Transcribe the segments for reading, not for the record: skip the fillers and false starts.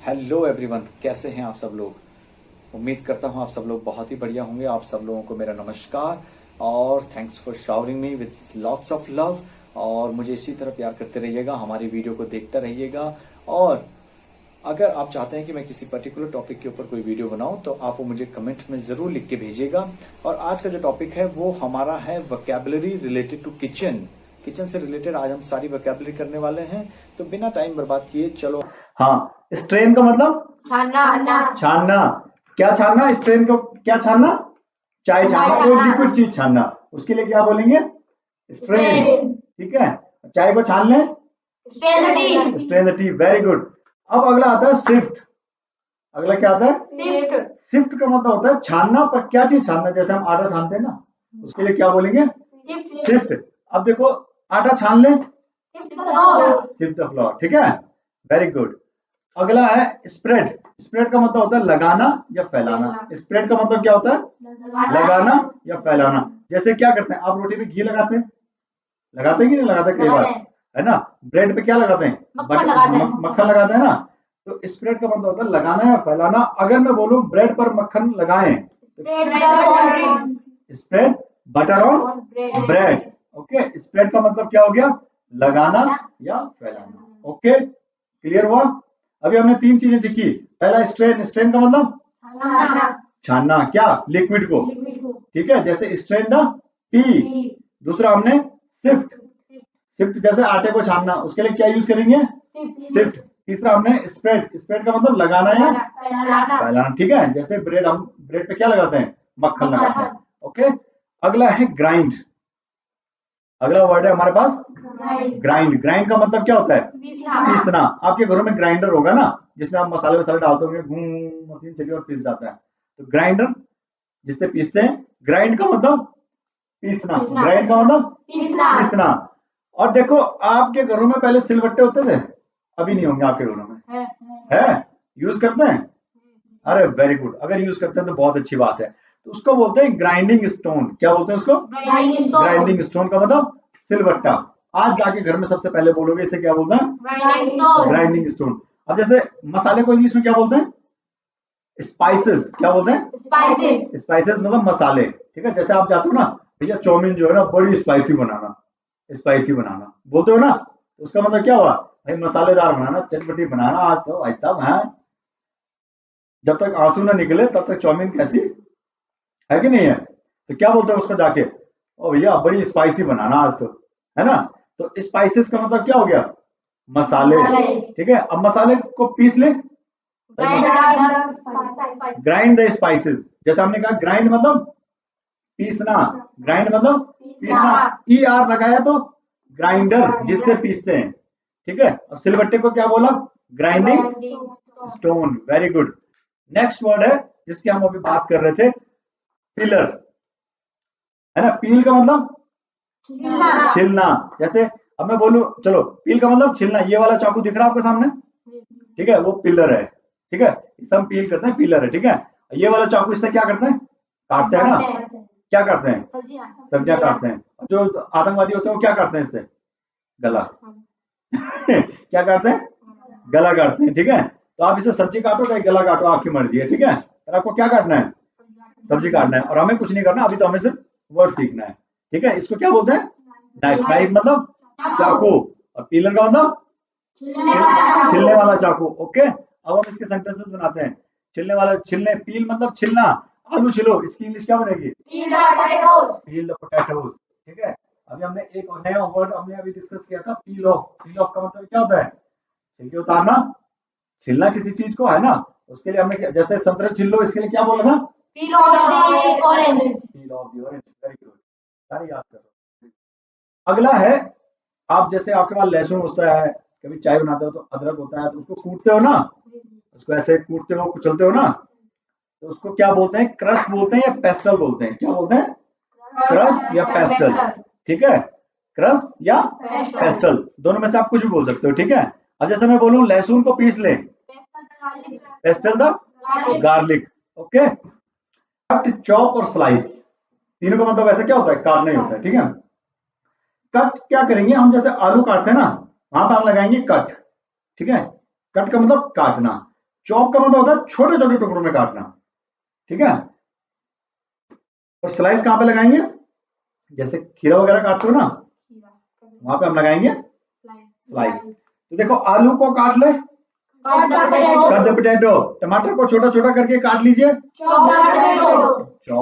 Hello everyone, कैसे हैं आप सब लोग। उम्मीद करता हूं आप सब लोग बहुत ही बढ़िया होंगे। आप सब लोगों को मेरा नमस्कार और thanks for showering me with lots of love. और मुझे इसी तरह प्यार करते रहिएगा, हमारी वीडियो को देखते रहिएगा। और अगर आप चाहते हैं कि मैं किसी पर्टिकुलर टॉपिक के ऊपर कोई वीडियो बनाऊं तो आप वो मुझे कमेंट में जरूर लिख के भेजिएगा। और आज का जो टॉपिक है वो हमारा है vocabulary related to kitchen. Kitchen से रिलेटेड आज हम सारी वोकैबुलरी करने वाले हैं, तो बिना टाइम बर्बाद किए चलो। हाँ, स्ट्रेन का मतलब छानना। छानना। क्या छानना? स्ट्रेन को क्या छानना? चाय छानना, कोई लिक्विड चीज छानना, उसके लिए क्या बोलेंगे? स्ट्रेन। ठीक है, चाय को छान लें, strain the T. Very good. अब अगला आता है सिफ्ट। अगला क्या आता है? सिफ्ट का मतलब होता है छानना, पर क्या चीज छानना? जैसे हम आटा छानते हैं ना, उसके लिए क्या बोलेंगे? सिफ्ट। अब देखो, आटा छान लें, सिफ्ट द फ्लोर। ठीक है, वेरी गुड। अगला है स्प्रेड। स्प्रेड का मतलब होता है लगाना या फैलाना। स्प्रेड का मतलब क्या होता है? लगाना या फैलाना। जैसे क्या करते हैं आप? रोटी में घी लगाते हैं, लगाते हैं कि नहीं लगाते? कई बार है ना। ब्रेड पे क्या लगाते हैं? मक्खन लगाते हैं ना। तो स्प्रेड का मतलब होता है लगाना या फैलाना। अगर मैं बोलूं ब्रेड पर मक्खन लगाएं, spread butter on bread. Okay, spread का मतलब क्या हो गया? लगाना या फैलाना। ओके, क्लियर हुआ? अभी हमने तीन चीजें सीखी। पहला स्ट्रेन। स्ट्रेन का मतलब छानना, क्या? लिक्विड को। ठीक है, जैसे स्ट्रेन द टी। दूसरा हमने सिफ्ट। सिफ्ट जैसे आटे को छानना, उसके लिए क्या यूज करेंगे? सिफ्ट। तीसरा हमने स्प्रेड। स्प्रेड का मतलब लगाना या फैलाना। ठीक है, जैसे ब्रेड, हम ब्रेड पे क्या लगाते हैं? मक्खन लगाते हैं। ओके, अगला है ग्राइंड। अगला वर्ड है हमारे पास ग्राइंड। ग्राइंड का मतलब क्या होता है? पीसना। आपके घरों में ग्राइंडर होगा ना, जिसमें आप मसाले वसाले डालते होंगे, घूम मशीन चली और पीस जाता है। तो ग्राइंडर जिससे पीसते हैं। ग्राइंड का मतलब पीसना। ग्राइंड का मतलब पीसना। और देखो, आपके घरों में पहले सिलबट्टे होते थे, अभी नहीं होंगे आपके घरों में। है? यूज करते हैं? अरे वेरी गुड, अगर यूज करते हैं तो बहुत अच्छी बात है। तो उसको बोलते हैं ग्राइंडिंग स्टोन। क्या बोलते हैं उसको? ग्राइंडिंग स्टोन का मतलब सिलबट्टा। आज जाके घर में सबसे पहले बोलोगे इसे क्या बोलते हैं? Grinding stone. अब जैसे मसाले को इंग्लिश में क्या बोलते हैं? स्पाइसेस। क्या बोलते हैं? स्पाइसेस मतलब मसाले। ठीक है, जैसे आप जाते हो ना, भैया चाउमीन जो है ना बड़ी स्पाइसी बनाना, स्पाइसी बनाना बोलते हो ना, तो उसका मतलब क्या हुआ? भाई मसालेदार बनाना, चटपटी बनाना आज तो भाई साहब। है, जब तक आंसू ना निकले तब तक चाउमीन कैसी है कि नहीं है? तो क्या बोलते हैं उसको जाके? ओ भैया बड़ी स्पाइसी बनाना आज तो, है ना। तो स्पाइसेस का मतलब क्या हो गया? मसाले। ठीक है, अब मसाले को पीस ले, ग्राइंड द स्पाइसेस। जैसे हमने कहा ग्राइंड मतलब पीसना, ग्राइंड मतलब पीसना। ई आर लगाया तो ग्राइंडर, जिससे पीसते हैं। ठीक है, और सिलबट्टे को क्या बोला? Grinding stone. Very good. Next word है जिसकी हम अभी बात कर रहे थे, पिलर। है ना। पील का मतलब छिलना। जैसे अब मैं बोलूं, चलो पील का मतलब छिलना। ये वाला चाकू दिख रहा है आपके सामने? ठीक है, वो पिलर है। ठीक है, इसे हम पील करते हैं, पिलर है। ठीक है, ये वाला चाकू इससे क्या करते हैं? काटते हैं ना। क्या करते हैं? सब्जियां काटते हैं। जो आतंकवादी होते हैं वो क्या करते हैं इससे? गला। क्या काटते हैं? गला काटते हैं। ठीक है, तो आप इसे सब्जी काटो चाहे गला काटो, आपकी मर्जी है। ठीक है, पर आपको क्या काटना है? सब्जी काटना है। और हमें कुछ नहीं करना, अभी तो हमें सिर्फ वर्ड सीखना है। ठीक है, इसको क्या बोलते हैं? नाइफ। नाइफ मतलब चाकू, और पीलर का मतलब छिलने वाला चाकू। ओके, अब हम इसके सेंटेंसेस बनाते हैं। छिलने वाला, छिलने, पील मतलब छिलना। आलू छिलो, इसकी इंग्लिश क्या बनेगी? पील द पोटैटोज। ठीक है, अभी हमने एक और नया वर्ड हमने अभी डिस्कस किया था, पील ऑफ। पील ऑफ का मतलब क्या होता है? छिलके उतारना, छिलना किसी चीज को, है ना। उसके लिए हमने जैसे संतरे छिल लो, इसके लिए क्या बोला था? पील of the orange. Peel of the orange. Very good, सारे याद करो। अगला है, आप जैसे आपके पास लहसुन होता है, कभी चाय बनाते हो तो अदरक होता है, तो उसको कूटते हो ना, उसको ऐसे कूटते हो, कुचलते हो ना, तो उसको क्या बोलते हैं? क्रश बोलते हैं या पेस्टल बोलते हैं? क्या बोलते हैं? क्रश या पेस्टल। ठीक है, क्रश या पेस्टल, दोनों में से आप कुछ भी बोल सकते हो। ठीक है, अब जैसे मैं बोलूं लहसुन को पीस ले, pastel the garlic. Okay, cut, chop और स्लाइस, तीनों का मतलब ऐसा क्या होता है? काटना ही होता है। ठीक है, कट क्या करेंगे हम? जैसे आलू काटते हैं ना, वहां पर हम लगाएंगे कट। ठीक है, कट का मतलब काटना। चॉप का मतलब होता है छोटे छोटे टुकड़ों में काटना, ठीक है। और स्लाइस कहाँ पे लगाएंगे, जैसे खीरा वगैरह काटते हो ना, वहां पे हम लगाएंगे स्लाइस। तो देखो आलू को काट ले, कट द पोटैटो। टमाटर को छोटा छोटा करके काट लीजिए, chop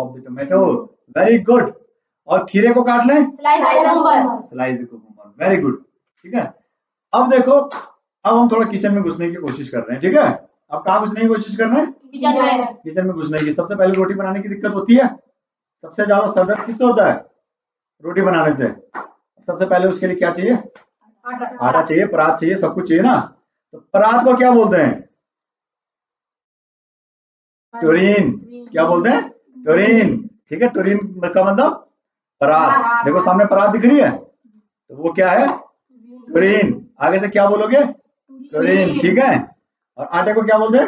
the tomato. Very good. और खीरे को काट लें, slice the cucumber. Very good, ठीक है। अब देखो, अब हम थोड़ा किचन में घुसने की कोशिश कर रहे हैं, ठीक है। अब कहाँ घुसने की कोशिश कर रहे हैं, किचन में घुसने की। सबसे पहले रोटी बनाने की दिक्कत होती है, सबसे ज्यादा सर दर्द किससे होता है, रोटी बनाने से। सबसे पहले उसके लिए क्या चाहिए, आटा चाहिए, परात चाहिए, सब कुछ चाहिए ना। तो परात को क्या बोलते हैं, टोरीन। क्या बोलते हैं, टोरीन, ठीक है। टोरीन का मतलब परात। देखो सामने परात दिख रही है, तो वो क्या है, टोरीन। आगे से क्या बोलोगे, टोरीन, ठीक है। और आटे को क्या बोलते हैं,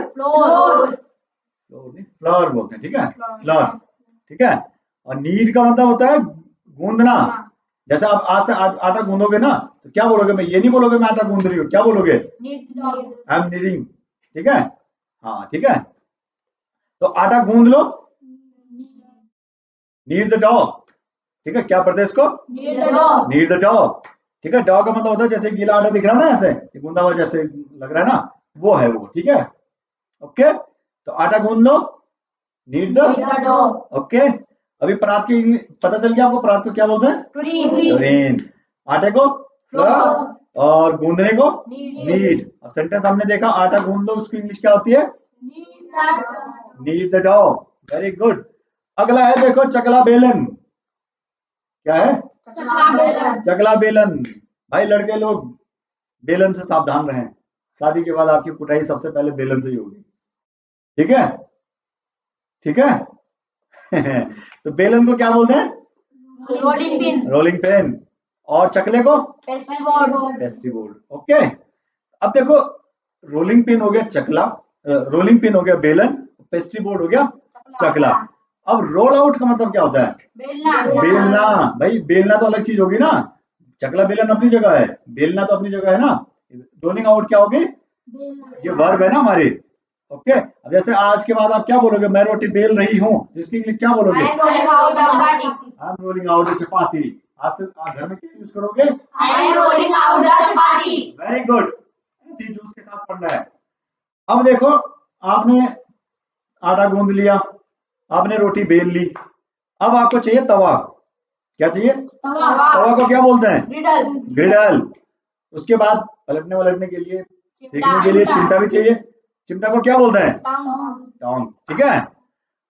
फ्लोर बोलते हैं, ठीक है, फ्लोर, ठीक है। और नीड का मतलब होता है गूंदना। जैसे आप आज से आटा गूंदोगे ना, तो क्या बोलोगे, मैं ये नहीं बोलोगे मैं आटा गूंद रही हूँ, क्या बोलोगे, आई एम नीडिंग, ठीक है। हाँ, ठीक है। तो आटा गूंद लो, नीड द डॉ, ठीक है। क्या पढ़ते हैं इसको, नीड द डॉ, ठीक है। डॉ का मतलब होता है जैसे गीला आटा दिख रहा है ना, ऐसे गूंदा हुआ जैसे लग रहा है ना, वो है वो, ठीक है। ओके, तो आटा गूंद लो, नीड द, ओके। अभी परात की पता चल गया आपको, परात को क्या बोलते हैं, टोरीन। आटे को फ्लोर और गूंदने को नीड। अब सेंटेंस हमने देखा, आटा गूंद लो, उसकी इंग्लिश क्या होती है, नीड द डॉ। Very good. अगला है देखो, चकला बेलन। क्या है, चकला बेलन। भाई लड़के लोग बेलन से सावधान रहें, शादी के बाद आपकी कुटाई सबसे पहले बेलन से ही होगी, ठीक है, ठीक है। तो बेलन को क्या बोलते हैं, रोलिंग पिन। और चकले को पेस्ट्री बोर्ड, ओके। अब देखो, रोलिंग पिन हो गया चकला, रोलिंग पिन हो गया बेलन, पेस्ट्री बोर्ड हो गया चकला। अब रोल आउट का मतलब क्या होता है, बेलना। भाई बेलना तो अलग चीज होगी ना, चकला बेलन अपनी जगह है, बेलना तो अपनी जगह है ना। रोलिंग आउट क्या होगी, ये वर्ब है ना हमारी, ओके। अब जैसे आज के बाद आप क्या बोलोगे, मैं रोटी बेल रही हूँ, तो इसकी इंग्लिश क्या बोलोगे, I am rolling out the chapati. आज से आप घर में क्या यूज करोगे, वेरी गुड। ऐसी जूस के साथ पढ़ना है। अब देखो, आपने आटा गूंद लिया, आपने रोटी बेल ली, अब आपको चाहिए तवा। क्या चाहिए, तवा को क्या बोलते हैं, ग्रिडल। उसके बाद पलटने वलटने के लिए, सेकने के लिए चिमटा भी चाहिए, चिमटा को क्या बोलते हैं, टोंग्स, ठीक है।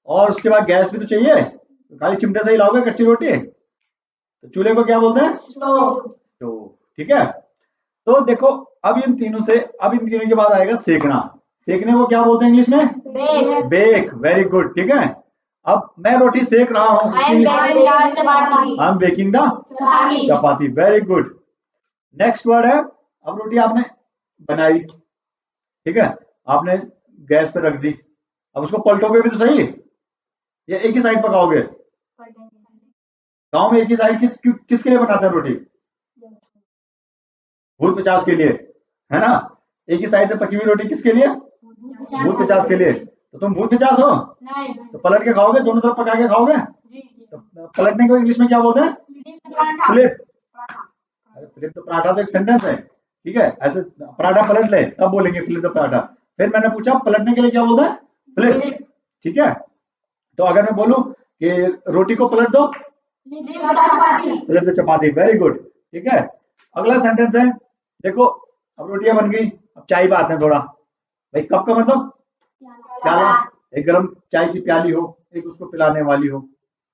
और उसके बाद गैस भी तो चाहिए, तो खाली चिमटे से ही लाओगे कच्ची रोटी, तो चूल्हे को क्या बोलते हैं, स्टोव, ठीक है। तो देखो, अब इन तीनों से, अब इन तीनों के बाद आएगा सेकना। सेकने को क्या बोलते हैं इंग्लिश में, बेक। वेरी गुड, ठीक है। अब मैं रोटी सेक रहा हूँ, I am baking the chapati. Very good. Next word है, अब रोटी आपने बनाई, ठीक है, आपने गैस पे रख दी, अब उसको पलटोगे भी तो सही, या एक ही साइड पकाओगे। गांव में एक ही साइड किसके लिए बनाते हैं रोटी, भूत पिचास के लिए, है ना। एक ही साइड से पकी हुई रोटी किसके लिए, भूत पिचास के लिए। तो तुम भूत पिचास हो, तो पलट के खाओगे, दोनों तरफ पका के खाओगे। तो पलटने को इंग्लिश में क्या बोलते हैं, फ्लिप। अरे फ्लिप द पराठा तो एक सेंटेंस है, ठीक है। ऐसे पराठा पलट ले तब बोलेंगे फ्लिप द पराठा। फिर मैंने पूछा पलटने के लिए क्या बोलते हैं, फ्लिप, ठीक है। तो अगर मैं बोलूं कि रोटी को पलट दो, flip the chapati. Very good, ठीक है। अगला सेंटेंस है, देखो अब रोटियां बन गई, अब चाय पे आते हैं थोड़ा। भाई कप का मतलब प्याला, एक गर्म चाय की प्याली हो, एक उसको पिलाने वाली हो,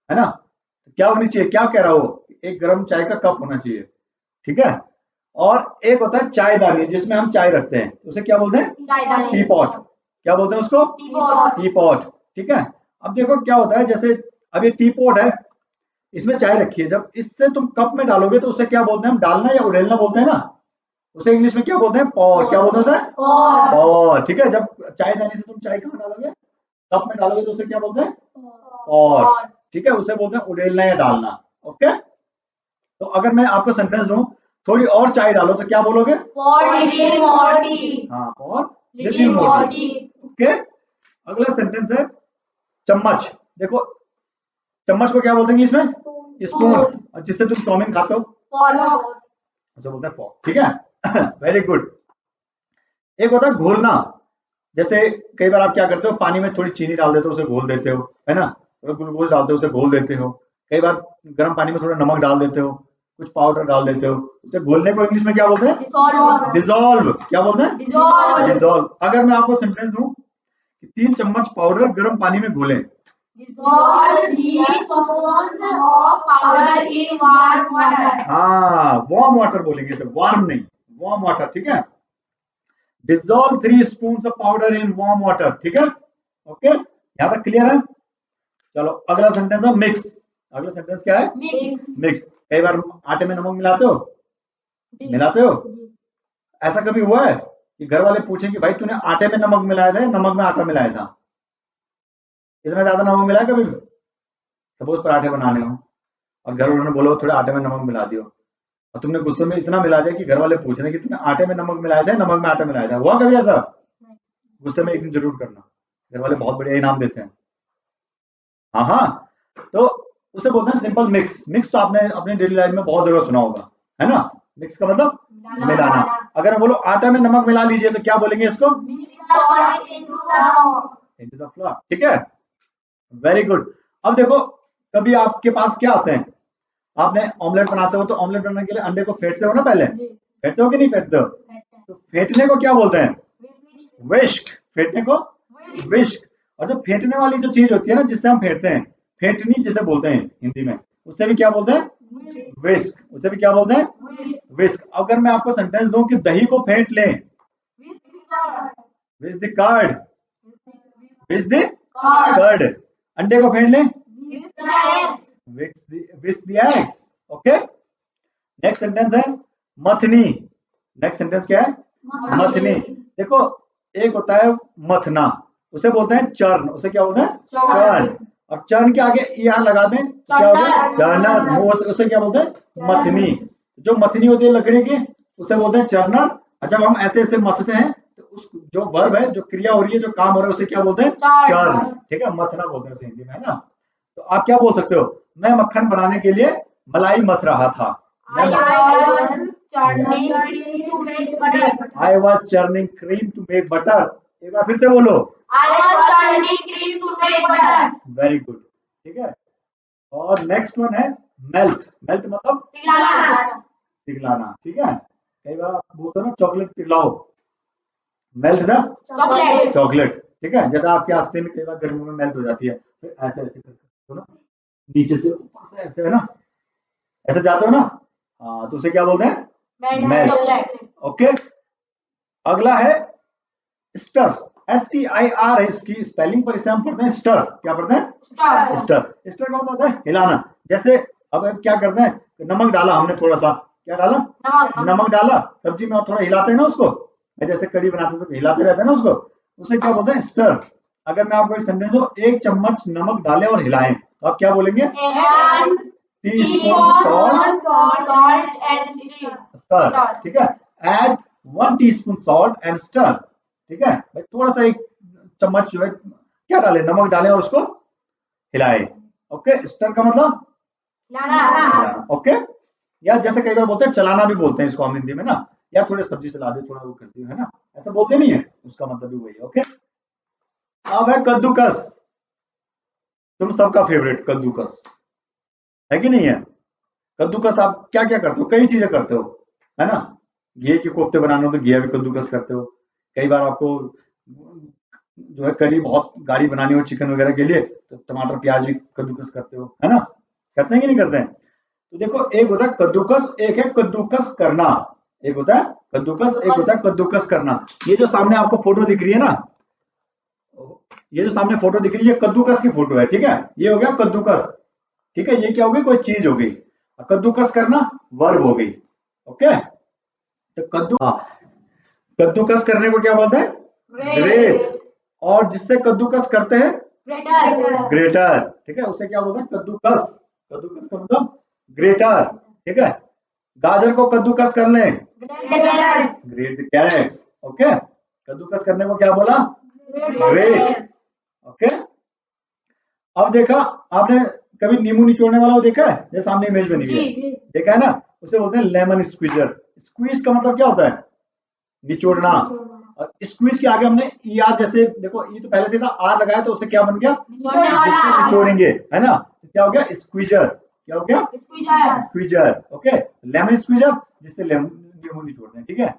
है ना। तो क्या होनी चाहिए, क्या कह रहा हो, एक गर्म चाय का कप होना चाहिए, ठीक है। और एक होता है चायदानी, जिसमें हम चाय रखते हैं, उसे क्या बोलते हैं, टी पॉट। क्या बोलते हैं उसको, टी पॉट, ठीक है। अब देखो क्या होता है, जैसे अब ये टी पॉट है, इसमें चाय रखी है, जब इससे तुम कप में डालोगे तो उसे क्या बोलते हैं, हम डालना या उड़ेलना बोलते हैं ना, उसे इंग्लिश में क्या बोलते हैं, पॉर। क्या बोलते हैं उसे, पॉर, ठीक है। जब चायदानी से तुम चाय कहाँ डालोगे, कप में डालोगे, तो उसे क्या बोलते हैं, पॉर, ठीक है। उसे बोलते हैं उड़ेलना या डालना, ओके। तो अगर मैं आपको सेंटेंस दूं, थोड़ी और चाय डालो, तो क्या बोलोगे, हाँ, पॉर लिटिल मोर टी, ओके, अगला सेंटेंस है चम्मच। देखो चम्मच को क्या बोलते हैं इंग्लिश में? स्पून। और जिससे तुम चाउमीन खाते हो उसे बोलते हैं फॉर्क, ठीक है। Very good. एक होता है घोलना। जैसे कई बार आप क्या करते हो, पानी में थोड़ी चीनी डाल देते हो, उसे घोल देते हो, है ना, थोड़ा ग्लूकोज डालते हो, उसे घोल देते हो। कई बार गर्म पानी में थोड़ा नमक डाल देते हो, कुछ पाउडर डाल देते हो, उसे घोलने को इंग्लिश में क्या बोलते हैं? डिसॉल्व। क्या बोलते हैं? डिसॉल्व। अगर मैं आपको सेंटेंस दूं कि 3 चम्मच पाउडर गर्म पानी में घोलें, हाँ वार्म वाटर बोलेंगे इसे, वार्म नहीं, वार्म वाटर, ठीक है। Dissolve 3 spoon of powder in warm water, ठीक है। ओके, यहां तक क्लियर है? चलो अगला सेंटेंस है मिक्स। अगला सेंटेंस क्या है? मिक्स। कई बार आटे में नमक मिलाते हो, मिलाते हो? ऐसा कभी हुआ है कि घर वाले पूछें कि भाई तूने आटे में नमक मिलाया था, नमक में आटा मिलाया था? इतना ज्यादा नमक मिलाया कभी? सपोज पराठे बनाने हो और घर वालों ने बोला थोड़े आटे में नमक मिला दियो, और तुमने गुस्से में इतना मिला दिया कि घर वाले पूछ रहे हैं कि तूने आटे में नमक मिलाया था, नमक में आटा मिलाया था? हुआ कभी ऐसा? गुस्से में एक दिन जरूर करना, घर वाले बहुत बढ़िया इनाम देते हैं। हाँ हाँ, तो उसे बोलते हैं सिंपल मिक्स। मिक्स तो आपने अपने डेली लाइफ में बहुत जगह सुना होगा, है ना। मिक्स का मतलब मिलाना। अगर मैं बोलो आटा में नमक मिला लीजिए तो क्या बोलेंगे इसको? इनटू द फ्लोर, ठीक है। Very good. अब देखो कभी आपके पास क्या आते हैं, आपने ऑमलेट बनाते हो तो ऑमलेट बनाने के लिए अंडे को फेंटते हो ना, पहले फेंटते हो कि नहीं फेंटते हो? तो फेंटने को क्या बोलते हैं? विस्क। फेंटने को विस्क। और जो फेंटने वाली जो चीज होती है ना, जिससे हम फेंटते हैं, फेंटनी जिसे बोलते हैं हिंदी में, उससे भी क्या बोलते हैं? विस्क। उसे भी क्या बोलते हैं? विस्क। अगर मैं आपको सेंटेंस दूं कि दही को फेंट लें, whisk the curd, whisk the curd. अंडे को फेंट लें, whisk the eggs. Okay, next sentence है मथनी। नेक्स्ट सेंटेंस क्या है? मथनी। देखो एक होता है मथना, उसे बोलते हैं चर्न। उसे क्या बोलते हैं? चर्न। और चर्न के आगे यहाँ लगा दें तो क्या हो गया? चर्नर। उसे क्या बोलते हैं? मथनी। जो मथनी होती है लकड़ी की, उसे बोलते हैं चर्नर। और जब हम ऐसे ऐसे मथते हैं तो उस जो वर्ब है, जो क्रिया हो रही है, जो काम हो रहा है, उसे क्या बोलते हैं? चर्न, ठीक है। मथना बोलते हैं उसे हिंदी में, है ना। तो आप क्या बोल सकते हो? मैं मक्खन बनाने के लिए मलाई मथ रहा था। I was churning cream to make butter. एक बार फिर से बोलो। I was churning cream to make butter. Very good, ठीक है। और नेक्स्ट वन है मेल्ट। मेल्ट मतलब पिघलाना। पिघलाना, ठीक है। कई बार आप बोलते हो ना चॉकलेट पिघलाओ, मेल्ट द चॉकलेट। चॉकलेट, ठीक है। जैसा आपके आइसक्रीम कई बार गर्मियों में मेल्ट हो जाती है, फिर ऐसे ऐसे करके ना, नीचे से ऊपर से ऐसे, है ना, ऐसे जाते हो ना, हाँ, तो उसे क्या बोलते हैं? मेल्ट। ओके, अगला है स्टर। STIR है इसकी स्पेलिंग, पर इसे हम पढ़ते हैं स्टर। क्या पढ़ते हैं? स्टर। स्टर का मतलब होता है हिलाना। जैसे अब क्या करते हैं, नमक डाला हमने थोड़ा सा, क्या डाला? नमक डाला सब्जी में, और थोड़ा हिलाते हैं ना उसको, जैसे कड़ी बनाते तो हिलाते रहते हैं ना उसको, उसे क्या बोलते हैं? स्टर। अगर मैं आपको एक सेंटेंस दूं, 1 चम्मच नमक डालें और हिलाएं, तो आप क्या बोलेंगे? टीस्पून सॉल्ट एंड स्टर, ठीक है। Add 1 teaspoon salt and stir, ठीक है भाई। थोड़ा सा 1 चम्मच जो है क्या डालें? नमक डालें और उसको हिलाएं। ओके, स्टर का मतलब हिलाना। ओके, या जैसे कई बार बोलते हैं चलाना भी बोलते हैं इसको हम हिंदी में ना, या थोड़ी सब्जी चला दे, थोड़ा वो करती है ना, ऐसा बोलते नहीं है, उसका मतलब भी वही है। ओके, अब है कद्दूकस। तुम सबका फेवरेट कद्दूकस, है कि नहीं है? कद्दूकस आप क्या क्या करते हो? कई चीजें करते हो, है ना। घी के कोफ्ते बनाने हो तो घी भी कद्दूकस करते हो। कई बार आपको जो है करी बहुत गाढ़ी बनानी हो चिकन वगैरह के लिए, तो टमाटर प्याज भी कद्दूकस करते हो, है ना। करते हैं कि नहीं करते हैं? तो देखो एक होता है कद्दूकस, एक है कद्दूकस करना। एक होता है कद्दूकस, एक होता है कद्दूकस करना। ये जो सामने आपको फोटो दिख रही है ना, ये जो सामने फोटो दिख रही है, कद्दूकस की फोटो है, ठीक है। ये हो गया कद्दूकस, ठीक है। ये क्या हो गई? कोई चीज हो गई। कद्दूकस करना वर्ब हो गई। ओके, तो कद्दूकस करने को क्या बोलते हैं? ग्रेट। और जिससे कद्दूकस करते हैं ग्रेटर, ठीक है, उसे क्या बोलते हैं? कद्दूकस। कद्दूकस का मतलब ग्रेटर, ठीक है। गाजर को कद्दूकस कर लें, ग्रेट द कैरेट्स। ओके, कद्दूकस करने को क्या बोला? ग्रेट। ओके, अब देखा आपने कभी नींबू निचोड़ने वाला वो देखा है, जैसे सामने इमेज बनी हुई है, देखा है ना, उसे बोलते हैं लेमन स्क्वीजर। स्क्वीज का मतलब क्या होता है, निचोड़ना। और स्क्वीज के आगे हमने ER, जैसे देखो ई तो पहले से था, R लगाया तो उसे क्या बन गया, जिससे निचोड़ेंगे, है ना, तो क्या हो गया, स्क्वीजर। क्या हो गया, स्क्वीजर। ओके, लेमन स्क्वीजर, जिससे नींबू निचोड़ते हैं। ठीक है,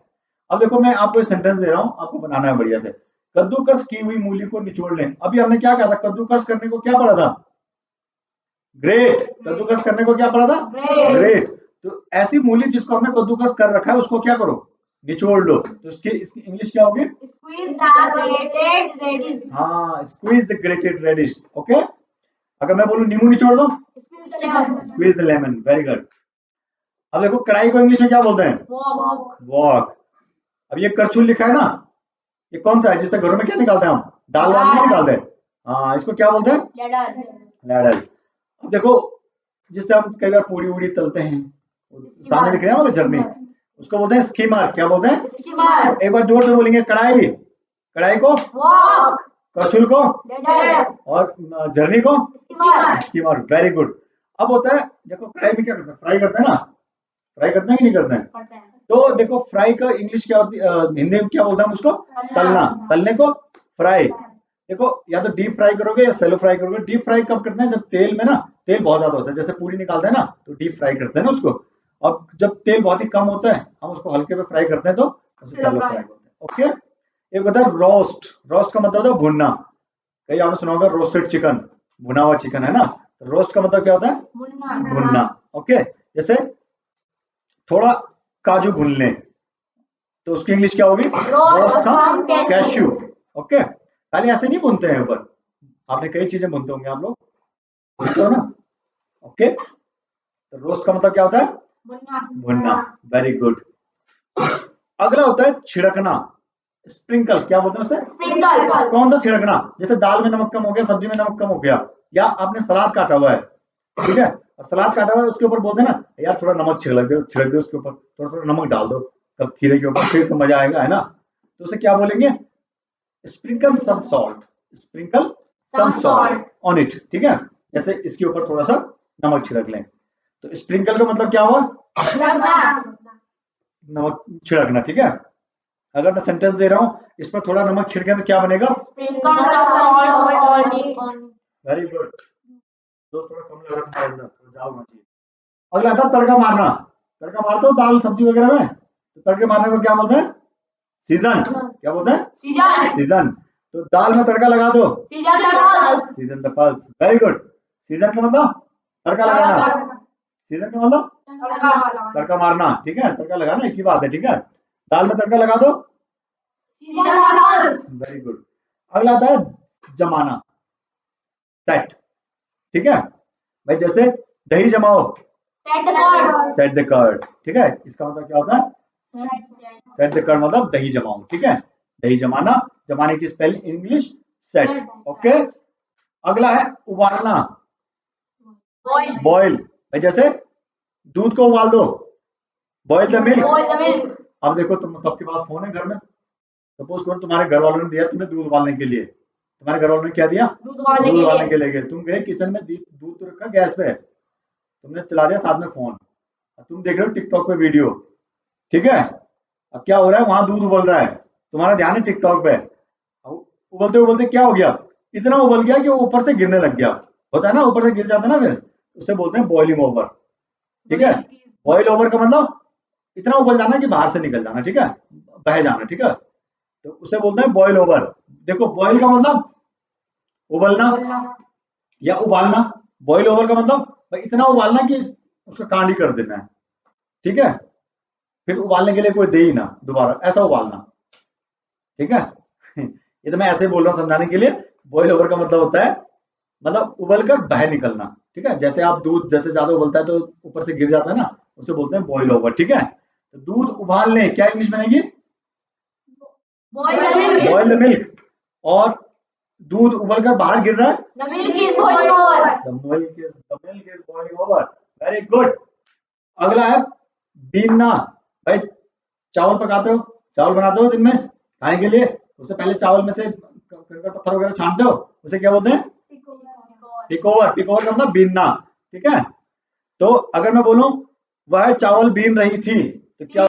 अब देखो मैं आपको सेंटेंस दे रहा हूं, आपको बनाना है बढ़िया से। कद्दूकस की हुई मूली को निचोड़ लें। अभी हमने क्या कहा था, कद्दूकस करने को क्या पढ़ा था, ग्रेट। कद्दूकस करने को क्या पढ़ा था, ग्रेट। तो ऐसी मूली जिसको हमने कद्दूकस कर रखा है उसको क्या करो, निचोड़ लो। तो इसकी इंग्लिश क्या होगी, हाँ, squeeze the grated radish. Okay, अगर मैं बोलूं नींबू निचोड़ दो, squeeze the lemon. Very good. अब देखो कढ़ाई को इंग्लिश में क्या बोलते हैं, वॉक। अब ये करछुल लिखा है ना, ये कौन सा है जिससे घरों में क्या निकालते हैं हम, दाल वाल नहीं निकालते हैं, हाँ, इसको क्या बोलते हैं, लैडल। अब देखो जिससे हम कई बार पूरी उड़ी तलते हैं, सामने दिख रहे हैं झरने, उसको बोलते हैं स्कीमर। क्या बोलते हैं, एक बार जोर से बोलेंगे, कढ़ाई, कढ़ाई को, करछुल को, और झरनी को, स्कीमर। Very good. अब होता है, देखो कढ़ाई में क्या करते हैं, फ्राई करते हैं ना, फ्राई करते हैं कि नहीं करते हैं, तो देखो फ्राई का इंग्लिश क्या होती है, हिंदी में क्या बोलते हैं उसको, तलना। तलने को फ्राई। देखो या तो डीप फ्राई करोगे या सेलो फ्राई करोगे। डीप फ्राई कब करते हैं, जब तेल में ना, तेल बहुत ज्यादा होता है, जैसे पूरी निकालते हैं ना तो डीप फ्राई करते हैं ना उसको। और जब तेल बहुत ही कम होता है हम उसको हल्के पे फ्राई करते हैं तो उसे सेलो फ्राई करते हैं। ओके, एक होता है रोस्ट। रोस्ट का मतलब होता है भुनना। कहीं आपने सुना होगा रोस्टेड चिकन, भुना हुआ चिकन, है ना। रोस्ट का मतलब क्या होता है, भुनना। ओके, जैसे थोड़ा काजू भून लें तो उसकी इंग्लिश क्या होगी, रोस्ट सम कैश्यू। ओके, खाली ऐसे नहीं भूनते हैं ऊपर, आपने कई चीजें भूनते होंगे आप लोग, भूनते हो ना। ओके, तो रोस्ट का मतलब क्या होता है, भुनना। Very good. अगला होता है छिड़कना, स्प्रिंकल। क्या बोलते हैं उसे, कौन सा छिड़कना, जैसे दाल में नमक कम हो गया, सब्जी में नमक कम हो गया, या आपने सलाद काटा हुआ है, ठीक है, और सलाद काटा हुआ है, उसके ऊपर बोलते हैं ना, यार थोड़ा नमक छिड़क दो उसके ऊपर, थोड़ा थोड़ा नमक डाल दो कब खीरे के ऊपर, फिर तो मजा आएगा, है ना। तो उसे क्या बोलेंगे, sprinkle some salt, sprinkle some salt on it. ठीक है, जैसे इसके ऊपर थोड़ा सा नमक छिड़क लें, तो स्प्रिंकल का मतलब क्या हुआ, नमक छिड़कना। ठीक है, अगर मैं सेंटेंस दे रहा हूँ, इस पर थोड़ा नमक छिड़के तो क्या बनेगा, वेरी गुड। तो थोड़ा कम लग रहा था अंदर, थोड़ा ज्यादा होना चाहिए। अगला था तड़का मारना। तड़का मारते हो दाल सब्जी वगैरह में, तो तड़के मारने को क्या बोलते हैं, सीजन। क्या बोलते हैं, सीजन। तो दाल में तड़का लगा दो, season the pulse. Very good. Season का मतलब तड़का लगाना, सीजन का मतलब तड़का मारना। ठीक है, तड़का लगाना एक ही बात है। ठीक है, दाल में तड़का लगा दो, वेरी गुड। अगला आता है जमाना, सेट। ठीक है भाई, जैसे दही जमाओ, सेट द कर्ड। ठीक है, इसका मतलब क्या होता है, सेट द कर्ड मतलब दही जमाओ। ठीक है, दही जमाना, जमाने की स्पेलिंग इंग्लिश सेट। ओके, अगला है उबालना, बॉयल। भाई जैसे दूध को उबाल दो, बॉयल द मिल्क। अब देखो तुम सबके पास फोन है घर में, सपोज करो तुम्हारे घर वालों ने दिया तुम्हें दूध उबालने के लिए, तुम्हारे घर वालों ने क्या दिया, दूध उबालने के लिए। तुम गए किचन में, दूध तो रखा गैस पे, तुमने चला दिया साथ में फोन, तुम देख रहे हो टिकटॉक पे वीडियो। ठीक है, अब क्या हो रहा है, वहां दूध उबल रहा है, तुम्हारा ध्यान है टिकटॉक पे, उबलते उबलते क्या हो गया, इतना उबल गया कि वो ऊपर से गिरने लग गया, होता है ना, ऊपर से गिर जाता है ना, फिर उसे बोलते हैं बॉइलिंग ओवर। ठीक है, बॉइल ओवर का मतलब इतना उबल जाना कि बाहर से निकल जाना। ठीक है, बह जाना। ठीक है, तो उसे बोलते हैं बॉइल ओवर। देखो बॉइल का मतलब उबलना या उबालना, बॉइल ओवर का मतलब भाई इतना उबालना कि उसका कांड ही कर देना है। ठीक है, फिर उबालने के लिए कोई दे ही ना दोबारा, ऐसा उबालना। ठीक है ये तो मैं ऐसे बोल रहा हूँ समझाने के लिए। बॉइल ओवर का मतलब होता है, मतलब उबल कर बाहर निकलना। ठीक है, जैसे आप दूध जैसे ज्यादा उबलता है तो ऊपर से गिर जाता है ना, उसे बोलते हैं बॉइल ओवर। ठीक है, तो दूध उबाल लें, क्या इंग्लिश बनेगी, बॉइल द मिल्क। और दूध उबल कर बाहर गिर रहा है, the milk is boiling over. Very good. अगला है बीनना। भाई चावल पकाते हो, चावल बनाते हो दिन में खाने के लिए, उससे पहले चावल में से कंकड़ पत्थर वगैरह छानते हो उसे क्या बोलते हैं? पिकोवर। पिकोवर का मतलब बीनना, ठीक है। तो अगर मैं बोलूं वह चावल बीन रही थी तो क्या